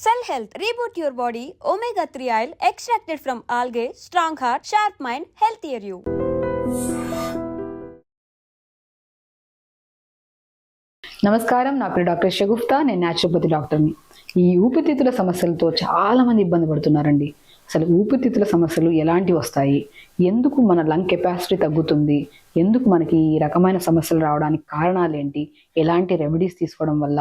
Cell Health, reboot your body, omega-3 oil extracted from algae, strong heart, sharp mind, healthier you. నమస్కారం, నా పేరు doctor Shagufta. నేను naturopathy డాక్టర్ని. ఈ ఊపిరితిత్తుల సమస్యలతో చాలా మంది ఇబ్బంది పడుతున్నారండి. అసలు ఊపిరితిత్తుల సమస్యలు ఎలాంటివి వస్తాయి, ఎందుకు మన లంగ్ కెపాసిటీ తగ్గుతుంది, ఎందుకు మనకి ఈ రకమైన సమస్యలు రావడానికి కారణాలు ఏంటి, ఎలాంటి రెమెడీస్ తీసుకోవడం వల్ల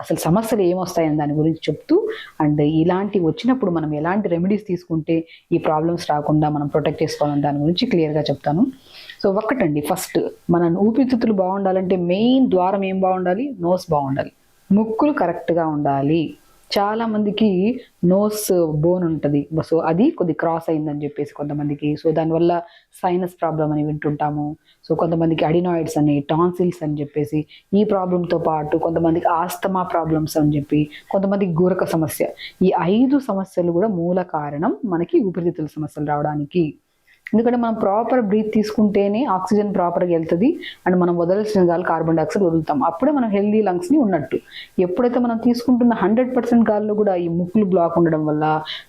అసలు సమస్యలు ఏమొస్తాయని దాని గురించి చెప్తూ, అండ్ ఇలాంటివి వచ్చినప్పుడు మనం ఎలాంటి రెమెడీస్ తీసుకుంటే ఈ ప్రాబ్లమ్స్ రాకుండా మనం ప్రొటెక్ట్ చేసుకోవాలని దాని గురించి క్లియర్గా చెప్తాను. సో ఒకటండి, ఫస్ట్ మన ఊపిరితిత్తులు బాగుండాలంటే మెయిన్ ద్వారం ఏం బాగుండాలి? నోస్ బాగుండాలి, ముక్కులు కరెక్ట్గా ఉండాలి. చాలా మందికి నోస్ బోన్ ఉంటుంది, సో అది కొద్ది క్రాస్ అయిందని చెప్పేసి కొంతమందికి, సో దానివల్ల సైనస్ ప్రాబ్లం అని వింటుంటాము. సో కొంతమందికి అడినాయిడ్స్ అని, టాన్సిల్స్ అని చెప్పేసి ఈ ప్రాబ్లంతో పాటు కొంతమందికి ఆస్తమా ప్రాబ్లమ్స్ అని చెప్పి, కొంతమందికి గూరక సమస్య. ఈ 5 సమస్యలు కూడా మూల కారణం మనకి ఊపిరితిత్తుల సమస్యలు రావడానికి. ఎందుకంటే మనం ప్రాపర్ బ్రీత్ తీసుకుంటేనే ఆక్సిజన్ ప్రాపర్గా వెళ్తుంది, అండ్ మనం వదలాల్సిన గాలి కార్బన్ డైఆక్సైడ్ వదులుతాం, అప్పుడే మనం హెల్దీ లంగ్స్ని ఉన్నట్టు. ఎప్పుడైతే మనం తీసుకుంటున్న 100% గాల్లో కూడా ఈ ముక్కులు బ్లాక్ ఉండడం వల్ల,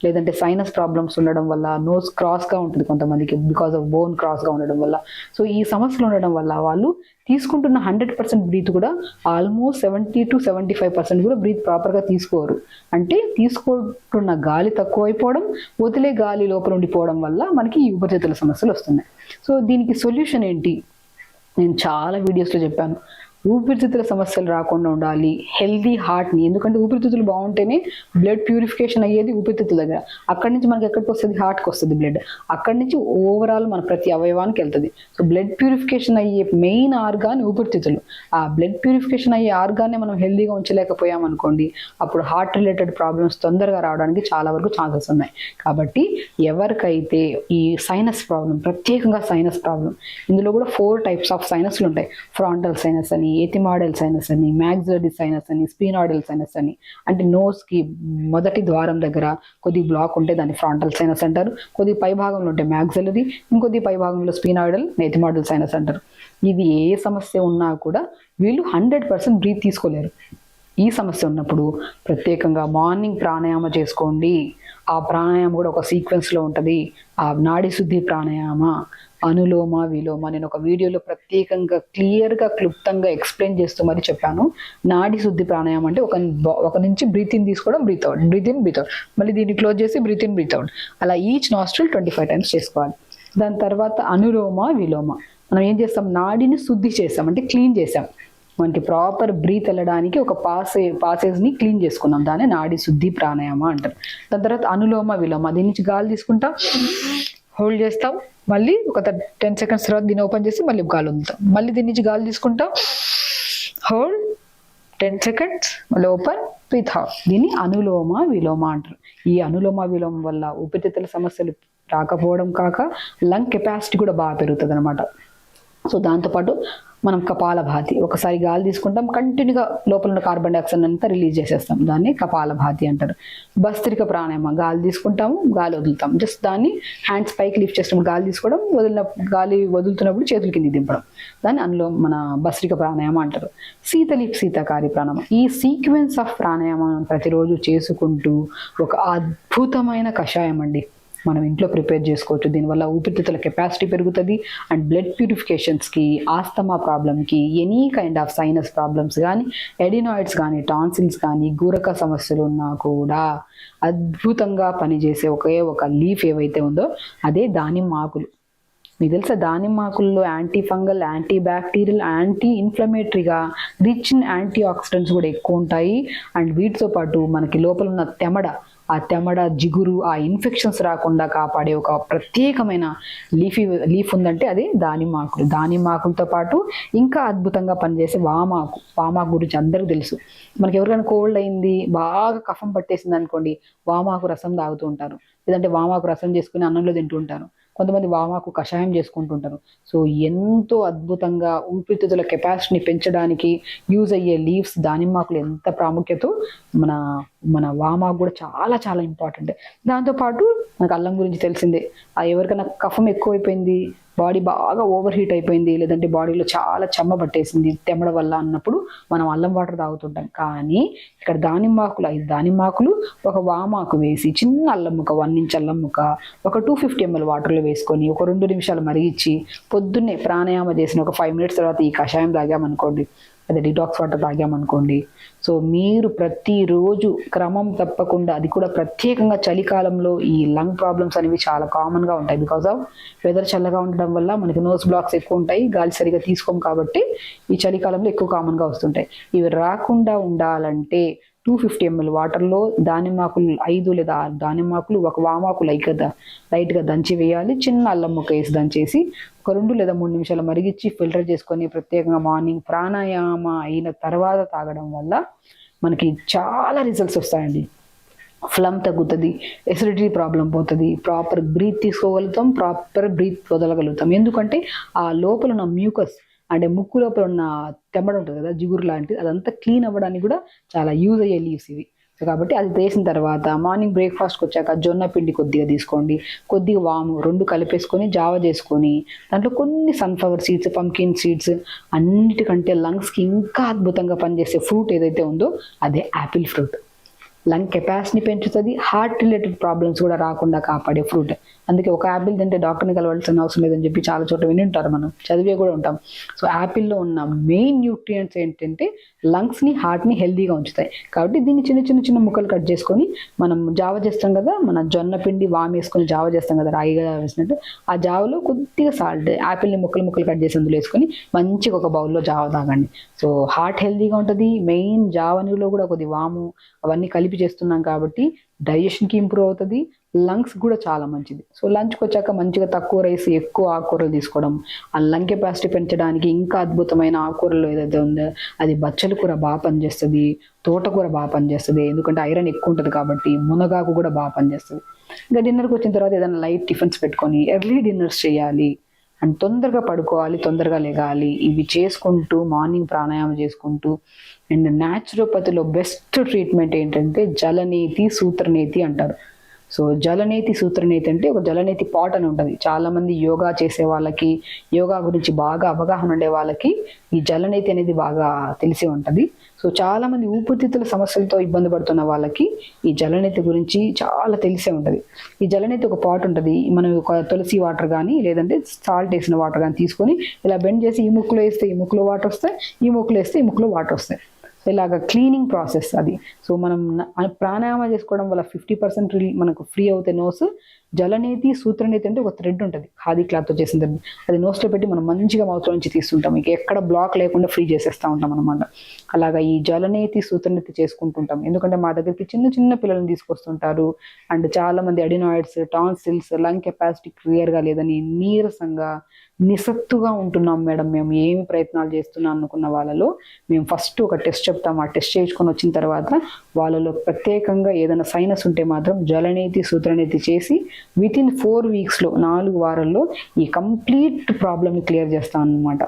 లేదంటే సైనస్ ప్రాబ్లమ్స్ ఉండడం వల్ల, నోస్ క్రాస్గా ఉంటుంది కొంతమందికి బికాస్ ఆఫ్ బోన్ క్రాస్గా ఉండడం వల్ల, సో ఈ సమస్యలు ఉండడం వల్ల వాళ్ళు తీసుకుంటున్న 100% బ్రీత్ కూడా ఆల్మోస్ట్ 70 to 75% కూడా బ్రీత్ ప్రాపర్గా తీసుకోరు. అంటే తీసుకుంటున్న గాలి తక్కువ అయిపోవడం, వదిలే గాలి లోపల ఉండిపోవడం వల్ల మనకి ఈ ఊపిరితిత్తుల సమస్యలు వస్తున్నాయి. సో దీనికి సొల్యూషన్ ఏంటి? నేను చాలా వీడియోస్లో చెప్పాను. ఊపిరితిత్తుల సమస్యలు రాకుండా ఉండాలి, హెల్దీ హార్ట్ని. ఎందుకంటే ఊపిరితిత్తులు బాగుంటేనే బ్లడ్ ప్యూరిఫికేషన్ అయ్యేది ఊపిరితిత్తుల దగ్గర. అక్కడి నుంచి మనకి ఎక్కడికి వస్తుంది? హార్ట్కి వస్తుంది బ్లడ్. అక్కడి నుంచి ఓవరాల్ మన ప్రతి అవయవానికి వెళ్తుంది. సో బ్లడ్ ప్యూరిఫికేషన్ అయ్యే మెయిన్ ఆర్గాన్ ఊపిరితిత్తులు. ఆ బ్లడ్ ప్యూరిఫికేషన్ అయ్యే ఆర్గాన్ని మనం హెల్దీగా ఉంచలేకపోయామనుకోండి, అప్పుడు హార్ట్ రిలేటెడ్ ప్రాబ్లమ్స్ తొందరగా రావడానికి చాలా వరకు ఛాన్సెస్ ఉన్నాయి. కాబట్టి ఎవరికైతే ఈ సైనస్ ప్రాబ్లం, ప్రత్యేకంగా సైనస్ ప్రాబ్లం, ఇందులో కూడా 4 types ఆఫ్ సైనస్లు ఉంటాయి. ఫ్రాంటల్ సైనస్ అని, ఎథిమాయిడల్ సైనస్ అని, మ్యాక్సిలరీ సైనస్ అని, స్పినాయిడల్ సైనస్ అని. అంటే నోస్ కి మొదటి ద్వారం దగ్గర కొద్ది బ్లాక్ ఉంటే దాన్ని ఫ్రాంటల్ సైనస్ అంటారు, కొద్ది పై భాగంలో ఉంటే మ్యాక్సిలరీ, ఇంకొద్ది పై భాగంలో స్పినాయిడల్, ఎథిమాయిడల్ సైనస్ అంటారు. ఇది ఏ సమస్య ఉన్నా కూడా వీళ్ళు 100% బ్రీత్ తీసుకోలేరు. ఈ సమస్య ఉన్నప్పుడు ప్రత్యేకంగా మార్నింగ్ ప్రాణాయామ చేసుకోండి. ఆ ప్రాణాయామం కూడా ఒక సీక్వెన్స్లో ఉంటుంది. ఆ నాడి శుద్ధి ప్రాణాయామ, అనులోమ విలోమ, నేను ఒక వీడియోలో ప్రత్యేకంగా క్లియర్గా క్లుప్తంగా ఎక్స్ప్లెయిన్ చేస్తూ మరి చెప్పాను. నాడి శుద్ధి ప్రాణాయామం అంటే ఒక నుంచి బ్రీత్ ఇన్ తీసుకోవడం, breath out, breath in breath out, మళ్ళీ దీన్ని క్లోజ్ చేసి బ్రీత్ ఇన్ బ్రీత్ అవుట్, అలా ఈచ్ నాస్ట్రిల్ 25 times చేసుకోవాలి. దాని తర్వాత అనులోమ విలోమ, మనం ఏం చేస్తాం? నాడిని శుద్ధి చేస్తాం, అంటే క్లీన్ చేసాం. మనకి ప్రాపర్ బ్రీత్ వెళ్ళడానికి ఒక పాసేజ్ని క్లీన్ చేసుకున్నాం, దాన్ని నాడి శుద్ధి ప్రాణాయామ అంటారు. దాని తర్వాత అనులోమ విలోమ, దీని నుంచి గాలి తీసుకుంటాం, హోల్డ్ చేస్తాం, మళ్ళీ ఒక 10 seconds తర్వాత దీన్ని ఓపెన్ చేసి మళ్ళీ గాలి వదులుతాం, మళ్ళీ దీని నుంచి గాలి తీసుకుంటాం, హోల్డ్ 10 seconds, మళ్ళీ ఓపెన్, బ్రీత్ అవుట్. దీన్ని అనులోమ విలోమ అంటారు. ఈ అనులోమ విలోమం వల్ల ఊపిరితిత్తుల సమస్యలు రాకపోవడం కాక లంగ్ కెపాసిటీ కూడా బాగా పెరుగుతుంది అనమాట. సో దాంతోపాటు మనం కపాలభాతి, ఒకసారి గాలి తీసుకుంటాం, కంటిన్యూగా లోపల ఉన్న కార్బన్ డైఆక్సైడ్ అంతా రిలీజ్ చేసేస్తాం, దాన్ని కపాలభాతి అంటారు. భస్త్రిక ప్రాణాయామ, గాలి తీసుకుంటాము, గాలి వదులుతాం, జస్ట్ దాన్ని హ్యాండ్స్ పైకి లిఫ్ట్ చేస్తాం, గాలి తీసుకోవడం, గాలి వదులుతున్నప్పుడు చేతుల కింద దింపడం, దాన్ని అందులో మన భస్త్రిక ప్రాణాయామం అంటారు. శీతకారి ప్రాణాయామం. ఈ సీక్వెన్స్ ఆఫ్ ప్రాణాయామం ప్రతిరోజు చేసుకుంటూ ఒక అద్భుతమైన కషాయం అండి మనం ఇంట్లో ప్రిపేర్ చేసుకోవచ్చు. దీనివల్ల ఊపిరితిత్తుల కెపాసిటీ పెరుగుతుంది, అండ్ బ్లడ్ ప్యూరిఫికేషన్స్కి, ఆస్తమా ప్రాబ్లంకి, any kind of sinus problems కానీ, ఎడినాయిడ్స్ కానీ, టాన్సిల్స్ కానీ, గూరక సమస్యలు ఉన్నా కూడా అద్భుతంగా పనిచేసే ఒకే ఒక లీఫ్ ఏవైతే ఉందో అదే దానిమ్మ ఆకులు. మీకు తెలుసా, దానిమ్మ ఆకుల్లో anti fungal, anti bacterial, anti ఇన్ఫ్లమేటరీగా రిచ్ ఇన్ యాంటీ ఆక్సిడెంట్స్ కూడా ఎక్కువ ఉంటాయి. అండ్ వీటితో పాటు మనకి లోపల ఉన్న ఆ తెమడ, జిగురు, ఆ ఇన్ఫెక్షన్స్ రాకుండా కాపాడే ఒక ప్రత్యేకమైన లీఫ్ ఉందంటే అది దానిమ్మ ఆకులు. దానిమ్మ ఆకులతో పాటు ఇంకా అద్భుతంగా పనిచేసే వామాకు గురించి అందరికీ తెలుసు. మనకి ఎవరికైనా కోల్డ్ అయింది, బాగా కఫం పట్టేసింది అనుకోండి, వామాకు రసం తాగుతూ ఉంటారు, లేదంటే వామాకు రసం చేసుకుని అన్నంలో తింటూ ఉంటారు. కొంతమంది వామాకు కషాయం చేసుకుంటుంటారు. సో ఎంతో అద్భుతంగా ఊపిరితిత్తుల కెపాసిటీని పెంచడానికి యూజ్ అయ్యే లీవ్స్ దానిమ్మాకులు ఎంత ప్రాముఖ్యత, మన వామాకు కూడా చాలా చాలా ఇంపార్టెంట్. దాంతోపాటు మనకు అల్లం గురించి తెలిసిందే. ఎవరికైనా కఫం ఎక్కువైపోయింది, బాడీ బాగా ఓవర్ హీట్ అయిపోయింది, లేదంటే బాడీలో చాలా చెమ్మ పట్టేసింది తెమ్మడం వల్ల అన్నప్పుడు మనం అల్లం వాటర్ తాగుతుంటాం. కానీ ఇక్కడ దానిమ్మాకులు 5 దానిమ్మాకులు, ఒక వామాకు వేసి చిన్న అల్లం ముక్క 1 ఇంచ్ అల్లం ముక్క ఒక 250 ml వాటర్లో వేసుకొని ఒక 2 నిమిషాలు మరిగించి పొద్దున్నే ప్రాణాయామ చేసిన ఒక 5 minutes తర్వాత ఈ కషాయం తాగామనుకోండి, అదే డిటాక్స్ వాటర్ తాగామనుకోండి, సో మీరు ప్రతిరోజు క్రమం తప్పకుండా, అది కూడా ప్రత్యేకంగా చలికాలంలో ఈ లంగ్ ప్రాబ్లమ్స్ అనేవి చాలా కామన్గా ఉంటాయి. బికాస్ ఆఫ్ వెదర్ చల్లగా ఉండడం వల్ల మనకి నోస్ బ్లాక్స్ ఎక్కువ ఉంటాయి, గాలి సరిగా తీసుకోం కాబట్టి ఈ చలికాలంలో ఎక్కువ కామన్గా వస్తుంటాయి. ఇవి రాకుండా ఉండాలంటే 250 ml వాటర్లో దానిమ్మాకులు 5 లేదా 6 దానిమ్మాకులు, ఒక వామాకు లైట్గా దంచి వేయాలి, చిన్న అల్లం ముక్క వేసి దంచేసి ఒక 2 లేదా 3 నిమిషాలు మరిగించి ఫిల్టర్ చేసుకొని ప్రత్యేకంగా మార్నింగ్ ప్రాణాయామ అయిన తర్వాత తాగడం వల్ల మనకి చాలా రిజల్ట్స్ వస్తాయండి. ఫ్లమ్ తగ్గుతుంది, ఎసిడిటీ ప్రాబ్లం పోతుంది, ప్రాపర్ బ్రీత్ తీసుకోగలుగుతాం, ప్రాపర్ బ్రీత్ వదలగలుగుతాం. ఎందుకంటే ఆ లోపల ఉన్న మ్యూకస్ అంటే ముక్కు లోపల ఉన్న తెమ్మడ ఉంటుంది కదా, జిగురు లాంటిది, అదంతా క్లీన్ అవ్వడానికి కూడా చాలా యూజ్ అయ్యే లీవ్స్ ఇవి. సో కాబట్టి అది చేసిన తర్వాత మార్నింగ్ బ్రేక్ఫాస్ట్కి వచ్చాక జొన్న పిండి కొద్దిగా తీసుకోండి, కొద్దిగా వాము 2 కలిపేసుకొని జావ చేసుకొని దాంట్లో కొన్ని సన్ఫ్లవర్ సీడ్స్, పంకిన్ సీడ్స్, అన్నిటికంటే లంగ్స్కి ఇంకా అద్భుతంగా పనిచేసే ఫ్రూట్ ఏదైతే ఉందో అదే యాపిల్ ఫ్రూట్. లంగ్ కెపాసిటీని పెంచుతుంది, హార్ట్ రిలేటెడ్ ప్రాబ్లమ్స్ కూడా రాకుండా కాపాడే ఫ్రూట్. అందుకే ఒక యాపిల్ తింటే డాక్టర్ని కలవాల్సిన అవసరం లేదని చెప్పి చాలా చోట్ల విని ఉంటారు, మనం చదివే కూడా ఉంటాం. సో యాపిల్లో ఉన్న మెయిన్ న్యూట్రియంట్స్ ఏంటంటే లంగ్స్ని, హార్ట్ని హెల్దీగా ఉంచుతాయి. కాబట్టి దీన్ని చిన్న ముక్కలు కట్ చేసుకొని మనం జావ చేస్తాం కదా, మన జొన్న పిండి వామ్ వేసుకొని జావ చేస్తాం కదా, రాయిగా వేసినట్టు, ఆ జావలో కొద్దిగా సాల్ట్, యాపిల్ని ముక్కలు కట్ చేసి అందులో వేసుకొని మంచిగా ఒక బౌల్లో జావ తాగండి. సో హార్ట్ హెల్దీగా ఉంటుంది. మెయిన్ జావనిలో కూడా కొద్ది వాము అవన్నీ కలిపి చేస్తున్నాం కాబట్టి డైజెషన్కి ఇంప్రూవ్ అవుతుంది, లంగ్స్ కూడా చాలా మంచిది. సో లంచ్కి వచ్చాక మంచిగా తక్కువ రైస్, ఎక్కువ ఆకుకూరలు తీసుకోవడం, ఆ లంగ్ కెపాసిటీ పెంచడానికి ఇంకా అద్భుతమైన ఆకుకూరలు ఏదైతే ఉందో అది బచ్చల కూర బాగా పనిచేస్తుంది, తోటకూర బాగా పనిచేస్తుంది, ఎందుకంటే ఐరన్ ఎక్కువ ఉంటుంది కాబట్టి, మునగాకు కూడా బాగా పనిచేస్తుంది. ఇంకా డిన్నర్కి వచ్చిన తర్వాత ఏదైనా లైట్ టిఫిన్స్ పెట్టుకొని ఎర్లీ డిన్నర్స్ చేయాలి అండ్ తొందరగా పడుకోవాలి, తొందరగా లెగాలి. ఇవి చేసుకుంటూ మార్నింగ్ ప్రాణాయామం చేసుకుంటూ, అండ్ న్యాచురోపతిలో బెస్ట్ ట్రీట్మెంట్ ఏంటంటే జలనేతి, సూత్రనేతి అంటారు. సో జలనేతి, సూత్రనేతి అంటే ఒక జలనేతి పాట్ అని ఉంటుంది. చాలామంది యోగా చేసే వాళ్ళకి, యోగా గురించి బాగా అవగాహన ఉండే వాళ్ళకి ఈ జలనేతి అనేది బాగా తెలిసి ఉంటుంది. సో చాలామంది ఊపిరితిత్తుల సమస్యలతో ఇబ్బంది పడుతున్న వాళ్ళకి ఈ జలనేతి గురించి చాలా తెలిసే ఉంటుంది. ఈ జలనేతి ఒక పాట్ ఉంటుంది, మనం ఒక తులసి వాటర్ కానీ లేదంటే సాల్ట్ వేసిన వాటర్ కానీ తీసుకొని ఇలా బెండ్ చేసి ఈ ముక్కులో వేస్తే ఈ ముక్కులో వాటర్ వస్తాయి, ఈ ముక్కులో వేస్తే ఈ ముక్కులో వాటర్ వస్తాయి. ఇలాగ క్లీనింగ్ ప్రాసెస్ అది. సో మనం ప్రాణాయామం చేసుకోవడం వల్ల 50% మనకు ఫ్రీ అవుతాయి నోస్. జలనేతి, సూత్రనేతి అంటే ఒక థ్రెడ్ ఉంటుంది, ఖాదీ క్లాత్తో చేసిన థ్రెడ్, అది నోస్లో పెట్టి మనం మంచిగా మౌత్లో నుంచి తీస్తుంటాం, ఇక ఎక్కడ బ్లాక్ లేకుండా ఫ్రీ చేసేస్తూ ఉంటాం అనమాట. అలాగా ఈ జలనేతి, సూత్రనేతి చేసుకుంటుంటాం. ఎందుకంటే మా దగ్గరికి చిన్న పిల్లల్ని తీసుకొస్తుంటారు, అండ్ చాలామంది అడినాయిడ్స్, టాన్సిల్స్, లంగ్ కెపాసిటీ క్లియర్గా లేదని నీరసంగా నిస్సత్తుగా ఉంటున్నాం మేడం, మేము ఏమి ప్రయత్నాలు చేస్తున్నాం అనుకున్న వాళ్ళలో మేము ఫస్ట్ ఒక టెస్ట్ చెప్తాం. ఆ టెస్ట్ చేయించుకొని వచ్చిన తర్వాత వాళ్ళలో ప్రత్యేకంగా ఏదైనా సైనస్ ఉంటే మాత్రం జలనేతి, సూత్రనేతి చేసి వితిన్ 4 వీక్స్లో 4 వారాల్లో ఈ కంప్లీట్ ప్రాబ్లమ్ని క్లియర్ చేస్తాం అన్నమాట.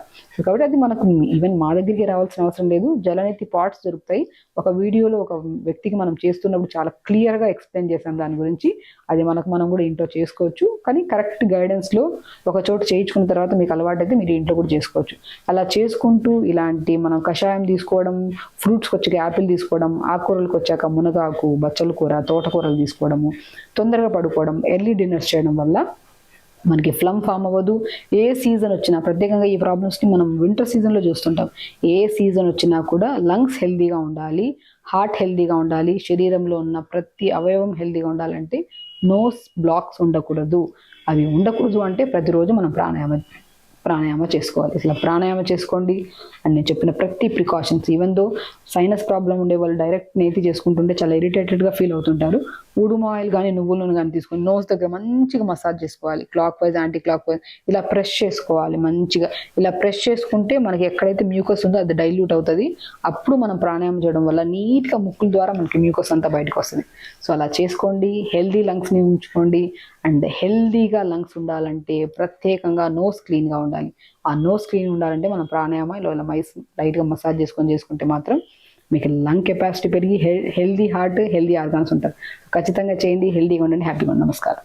కాబట్టి అది మనకు ఈవెన్ మా దగ్గరికి రావాల్సిన అవసరం లేదు, జలనేతి పార్ట్స్ దొరుకుతాయి. ఒక వీడియోలో ఒక వ్యక్తికి మనం చేస్తున్నప్పుడు చాలా క్లియర్గా ఎక్స్ప్లెయిన్ చేసాం దాని గురించి. అది మనం కూడా ఇంట్లో చేసుకోవచ్చు, కానీ కరెక్ట్ గైడెన్స్లో ఒక చోట చేయించుకున్న తర్వాత మీకు అలవాటు అయితే మీరు ఇంట్లో కూడా చేసుకోవచ్చు. అలా చేసుకుంటూ ఇలాంటి మనం కషాయం తీసుకోవడం, ఫ్రూట్స్కి వచ్చాక యాపిల్ తీసుకోవడం, ఆకుకూరలకు వచ్చాక మునగాకు, బచ్చల కూర, తోటకూరలు తీసుకోవడము, తొందరగా పడుకోవడం, ఎర్లీ డిన్నర్స్ చేయడం వల్ల మనకి ఫ్లమ్ ఫామ్ అవ్వదు. ఏ సీజన్ వచ్చినా, ప్రత్యేకంగా ఈ ప్రాబ్లమ్స్ని మనం వింటర్ సీజన్లో చూస్తుంటాం, ఏ సీజన్ వచ్చినా కూడా లంగ్స్ హెల్దీగా ఉండాలి, హార్ట్ హెల్దీగా ఉండాలి, శరీరంలో ఉన్న ప్రతి అవయవం హెల్దీగా ఉండాలంటే నోస్ బ్లాక్స్ ఉండకూడదు. అవి ఉండకూడదు అంటే ప్రతిరోజు మనం ప్రాణాయామ చేసుకోవాలి. ఇట్లా ప్రాణాయామ చేసుకోండి. అండ్ నేను చెప్పిన ప్రతి precautions, even though sinus problem ఉండే వాళ్ళు డైరెక్ట్ నేతి చేసుకుంటుంటే చాలా ఇరిటేటెడ్గా ఫీల్ అవుతుంటారు. ఉడుమ ఆయిల్ కానీ నువ్వుల నూనె కానీ తీసుకొని నోస్ దగ్గర మంచిగా మసాజ్ చేసుకోవాలి, clock wise, anti clock wise ఇలా ప్రెస్ చేసుకోవాలి. మంచిగా ఇలా ప్రెస్ చేసుకుంటే మనకి ఎక్కడైతే మ్యూకస్ ఉందో అది డైల్యూట్ అవుతుంది. అప్పుడు మనం ప్రాణాయామం చేయడం వల్ల నీట్గా ముక్కుల ద్వారా మనకి మ్యూకస్ అంతా బయటకు వస్తుంది. సో అలా చేసుకోండి, హెల్దీ లంగ్స్ని ఉంచుకోండి. అండ్ హెల్దీగా లంగ్స్ ఉండాలంటే ప్రత్యేకంగా నోస్ క్లీన్గా ఉండాలి. ఆ నోస్ క్లీన్ ఉండాలంటే మనం ప్రాణాయామం ఇలా లైట్గా మసాజ్ చేసుకుంటే మాత్రం మీకు లంగ్ కెపాసిటీ పెరిగి హెల్దీ హార్ట్, హెల్దీ ఆర్గాన్స్ ఉంటారు. ఖచ్చితంగా చేయండి, హెల్దీగా ఉండండి, హ్యాపీగా ఉండండి. నమస్కారం.